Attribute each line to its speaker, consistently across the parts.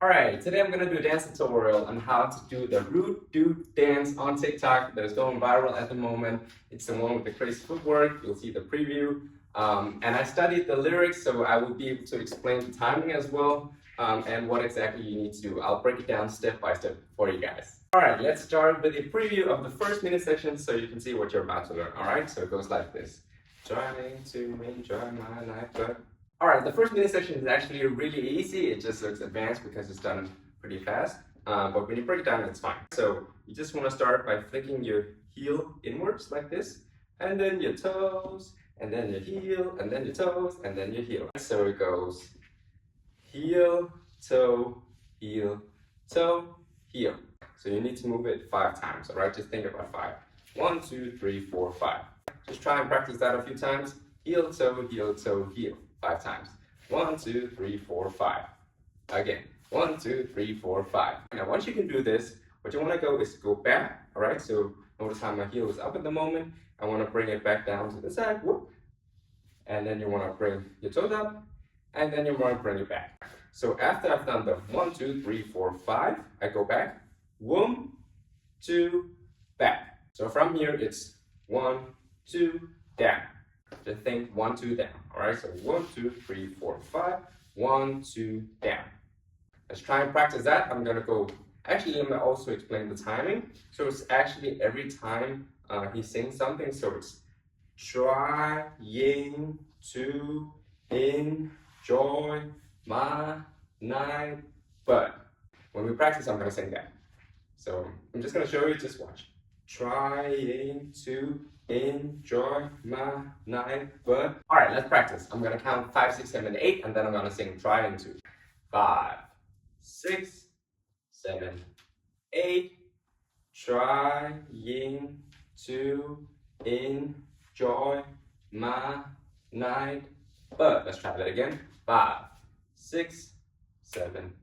Speaker 1: Alright, today I'm going to do a dance tutorial on how to do the Root Do dance on TikTok that is going viral at the moment. It's the one with the crazy footwork. You'll see the preview. And I studied the lyrics, so I will be able to explain the timing as well and what exactly you need to do. I'll break it down step by step for you guys. Alright, let's start with a preview of the first mini section so you can see what you're about to learn. Alright, so it goes like this. Trying to enjoy my life, but alright, the first mini section is actually really easy. It just looks advanced because it's done pretty fast. But when you break it down, it's fine. So you just want to start by flicking your heel inwards like this, and then your toes, and then your heel, and then your toes, and then your heel. So it goes heel, toe, heel, toe, heel. So you need to move it 5 times, alright? Just think about 5. 1, 2, 3, 4, 5. Just try and practice that a few times. Heel, toe, heel, toe, heel. 5 times. 1, 2, 3, 4, 5. Again. 1, 2, 3, 4, 5. Now, once you can do this, what you want to go is go back. All right. So notice how my heel is up at the moment. I want to bring it back down to the side. Whoop. And then you want to bring your toes up, and then you want to bring it back. So after I've done the 1, 2, 3, 4, 5, I go back. 1, 2, back. So from here, it's 1, 2, down. Just think 1, 2, down. All right, so 1, 2, 3, 4, 5. 1, 2, down. Let's try and practice that. I'm gonna go. Actually, I'm gonna also explain the timing. So it's actually every time he sings something. So it's trying to enjoy my night, but when we practice, I'm gonna sing that. So I'm just gonna show you. Just watch. Trying to enjoy my night, but alright, let's practice. I'm gonna count 5, 6, 7, 8, and then I'm gonna sing trying to. 5, 6, 7, 8. Trying to enjoy my night, but let's try that again. 5, 6, 7,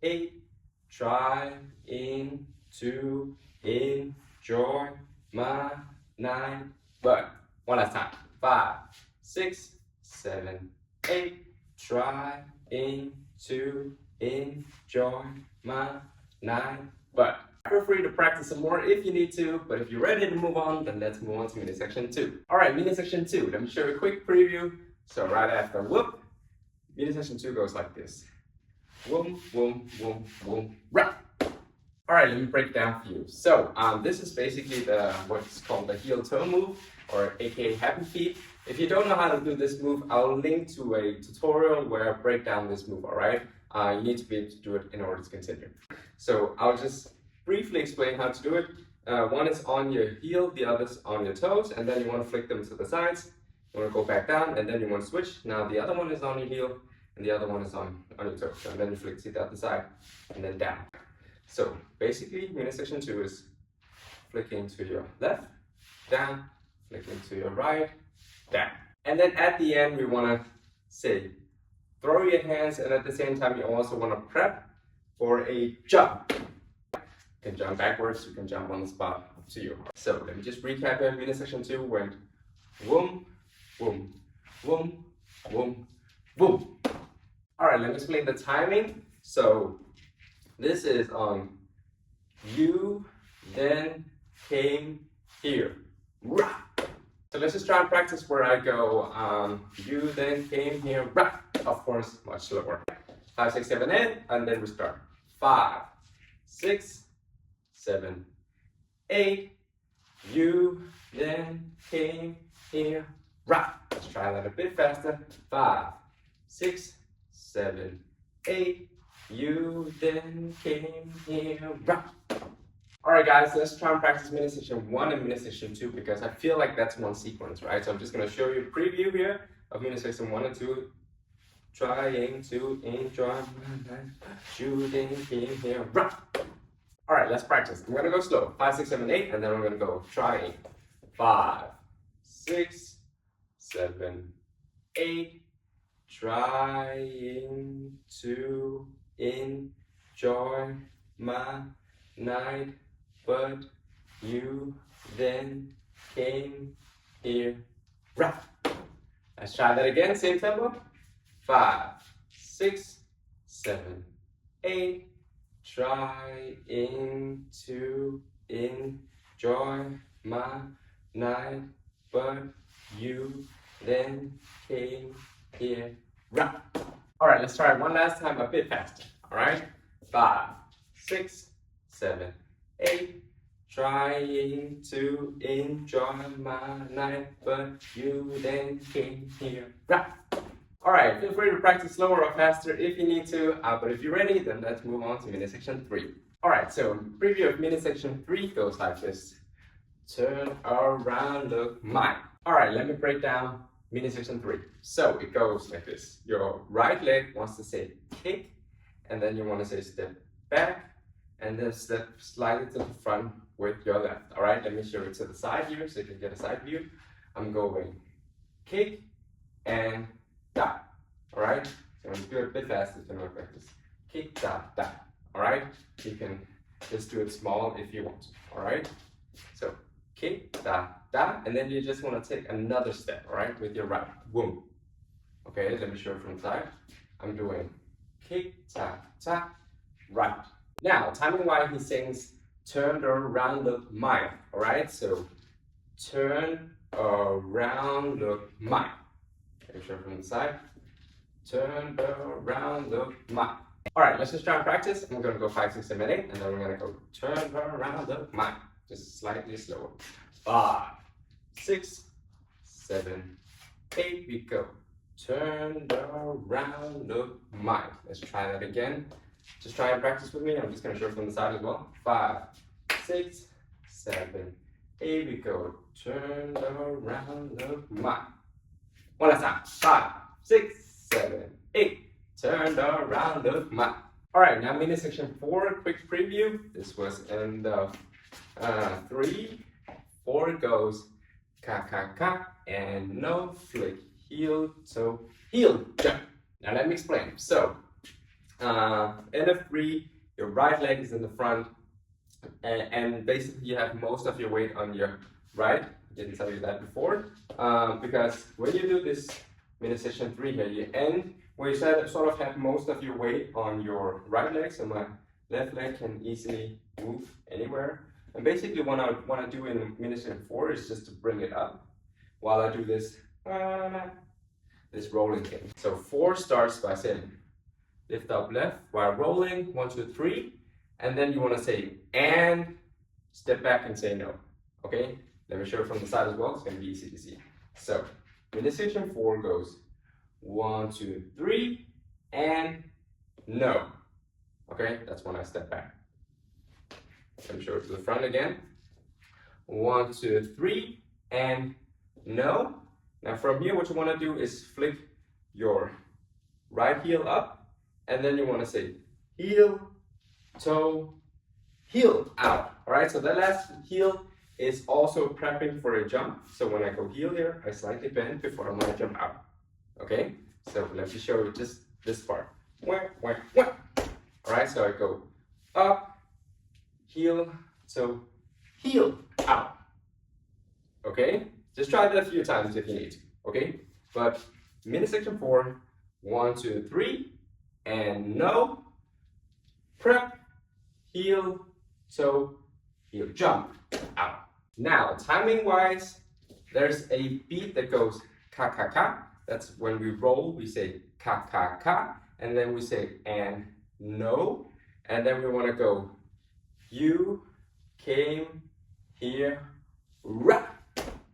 Speaker 1: 8. Trying to enjoy my night, but one last time. 5, 6, 7, 8. Trying to enjoy my night, but feel free to practice some more if you need to. But if you're ready to move on, then let's move on to mini section 2. All right, mini section 2. Let me show you a quick preview. So right after whoop, mini section 2 goes like this. Whoom, whoom, whoom, whoom, rah. All right, let me break it down for you. So this is basically what's called the heel toe move, or aka happy feet. If you don't know how to do this move, I'll link to a tutorial where I break down this move, all right? You need to be able to do it in order to continue. So I'll just briefly explain how to do it. One is on your heel, the other's on your toes, and then you want to flick them to the sides. You want to go back down, and then you want to switch. Now the other one is on your heel, and the other one is on your toes. And then you flick to the other side, and then down. So basically, mini section 2 is flicking to your left, down, flicking to your right, down. And then at the end, we want to say, throw your hands, and at the same time, you also want to prep for a jump. You can jump backwards, you can jump on the spot, up to you. So let me just recap it. Mini section 2 went whoom, whoom, whoom, whoom, whoom. All right, let me explain the timing. So this is on you then came here. Rah. So let's just try and practice where I go you then came here. Rah. Of course, much slower. 5, 6, 7, 8, and then we start. 5, 6, 7, 8. You then came here. Rah. Let's try that a bit faster. 5, 6, 7, 8. You then came here. Rah. Alright guys, let's try and practice mini section 1 and mini section 2 because I feel like that's one sequence, right? So I'm just going to show you a preview here of mini section 1 and 2. Trying to enjoy my life. You then came here. Rah. Alright, let's practice. I'm going to go slow. 5, 6, 7, 8, and then we're going to go trying. 5, 6, 7, 8. Trying to enjoy my night, but you then came here. Rah. Let's try that again, same tempo. 5, 6, 7, 8. Trying to enjoy my night, but you then came here. Right. All right, let's try it one last time, a bit faster. All right, 5, 6, 7, 8. Trying to enjoy my night, but you then came here. Right. All right, feel free to practice slower or faster if you need to, but if you're ready, then let's move on to mini section 3. All right, so preview of mini section 3 goes like this. Turn around, look mine. All right, let me break down mini section 3. So it goes like this. Your right leg wants to say kick, and then you want to say step back, and then step slightly to the front with your left. All right, let me show it to the side here so you can get a side view. I'm going kick and da. All right, so I'm going to do it a bit faster to know practice. Kick, da, da. All right, you can just do it small if you want. All right, so kick, da, da, and then you just want to take another step. All right, with your right. Boom. Okay, let me show it from the side. I'm doing kick, ta, ta, right. Now, timing wise, he sings turn around, look mine. All right, so turn around, look mine. Let me show it from the side. Turn around, look mine. All right, let's just try and practice. I'm gonna go 5, 6, 7, 8, and then we're gonna go turn around, look mine. Just slightly slower. 5, 6, 7, 8. We go. Turn around, look mine. Let's try that again. Just try and practice with me. I'm just gonna show it from the side as well. 5, 6, 7, 8. We go. Turn around, look mine. One last time. 5, 6, 7, 8. Turn around, look mine. All right, now mini section 4, quick preview. This was in the 3, 4 goes ka ka ka and no flick heel toe heel jump. Now let me explain. So in the 3, your right leg is in the front, and basically you have most of your weight on your right. I didn't tell you that before, because when you do this mini section 3 here, you end where you sort of have most of your weight on your right leg, so my left leg can easily move anywhere. And basically what I want to do in mini section 4 is just to bring it up while I do this rolling thing. So 4 starts by saying lift up left while rolling, 1, 2, 3, and then you want to say and step back and say no. Okay, let me show it from the side as well. It's going to be easy to see. So mini section 4 goes 1, 2, 3, and no. Okay, that's when I step back. Let me show it to the front again. 1, 2, 3, and no. Now from here, what you want to do is flick your right heel up, and then you want to say heel, toe, heel out. All right, so that last heel is also prepping for a jump. So when I go heel here, I slightly bend before I'm going to jump out. Okay, so let me show you just this part. All right, so I go up, heel, toe, heel, out. Okay, just try that a few times if you need to. Okay, but mini section 4, 1, 2, 3, and no, prep, heel, toe, heel, jump, out. Now, timing wise, there's a beat that goes ka ka ka. That's when we roll, we say ka ka ka, and then we say and no, and then we want to go you came here, ra.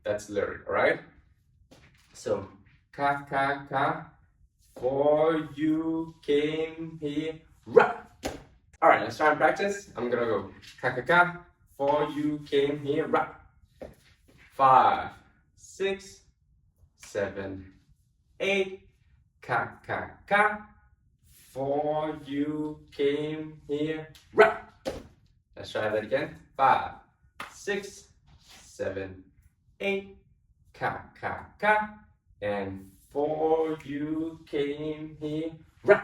Speaker 1: That's the lyric, all right? So ka ka ka, for you came here, ra. All right, let's try and practice. I'm gonna go ka ka ka, for you came here, ra. 5, 6, 7, 8, ka ka ka, for you came here, ra. Let's try that again. 5, 6, 7, 8, ka ka ka, and for you came here, ra.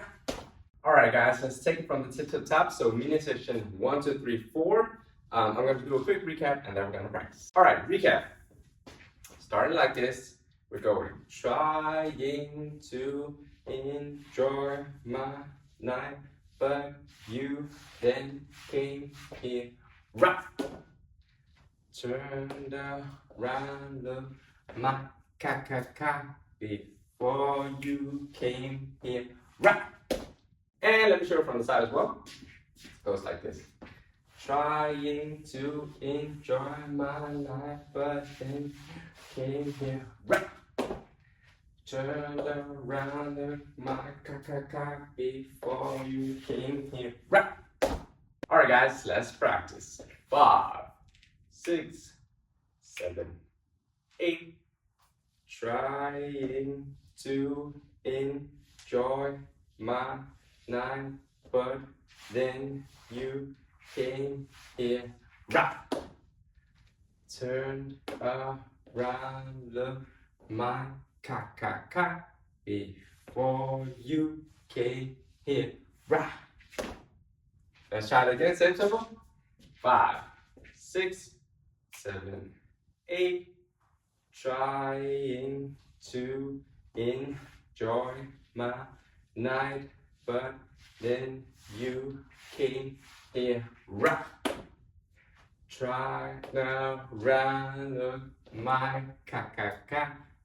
Speaker 1: All right, guys, let's take it from the tip to the top. So mini section 1, 2, 3, 4. I'm going to do a quick recap, and then we're going to practice. All right, recap. Starting like this, we're going trying to enjoy my night, but you then came here. Right. Turned around, look, my ka before you came here. Right. And let me show you from the side as well. It goes like this. Trying to enjoy my life, but then came here. Right. Turned around, look, my ka before you came here. Right. Alright guys, let's practice. 5, 6, 7, 8. Trying to enjoy my night, but then you came here. Right. Turned around, look, my ka before you came here. Right. Let's try it again, same tempo. 5, 6, 7, 8. Trying to enjoy my night, but then you came here. Right. Try around, look, my ka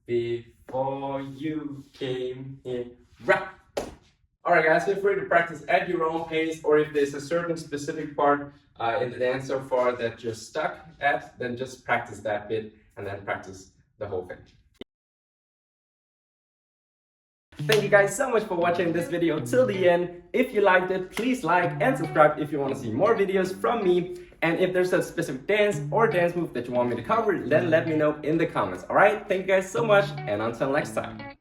Speaker 1: before you came here. Right. Alright guys, feel free to practice at your own pace, or if there's a certain specific part in the dance so far that you're stuck at, then just practice that bit and then practice the whole thing. Thank you guys so much for watching this video till the end. If you liked it, please like and subscribe if you want to see more videos from me. And if there's a specific dance or dance move that you want me to cover, then let me know in the comments. Alright, thank you guys so much, and until next time.